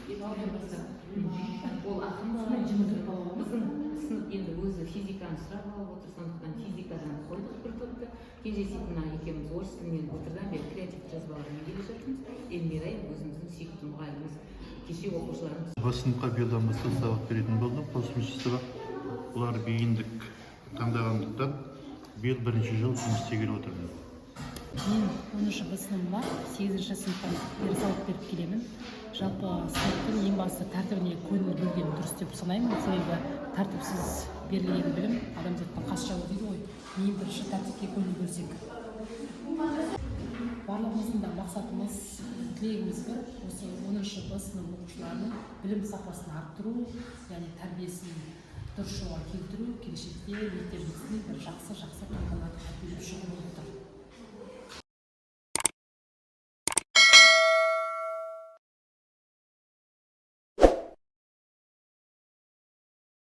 ол ақырын біздің сынып енді өзі физиканы сұрап алып отыр, сондықтан физикадан қойдық бір топты. Кенжесейітін екеуміз орыс тілінен отырдан бері креативті жазбалармен келе жатырмыз. Эльмира өзіміздің сүйікті мұғаліміміз, кеше оқушыларымыз. Бас сыныпқа биылдан бастап сабақ беретін болды, қосымша сабақ. Олар бейіндік таңдағандықтан биыл бірінші жыл жұмыс істеген отырмын. Мен 10-шы Б сыныбыма 8-ші сыныптан бері сабақ беріп келемін. Жалпы сыныптың ең басты тәртібіне көңіл бөлген дұрыс деп санаймын. Себебі тәртіпсіз берілген білім адамзаттың қас жауы дейді ғой. Ең бірінші тәртіпке көңіл бөлсек. Барлығымыздың да мақсатымыз, тілегіміз бір, осы 10-шы Б сынып оқушыларының білім сапасын арттыру, яғни тәрбиесін дұрыс жолға келтіру, келешекте мектебіміздің бір жақсы тұлғаларды тәрбиелеп шығу болып тұр.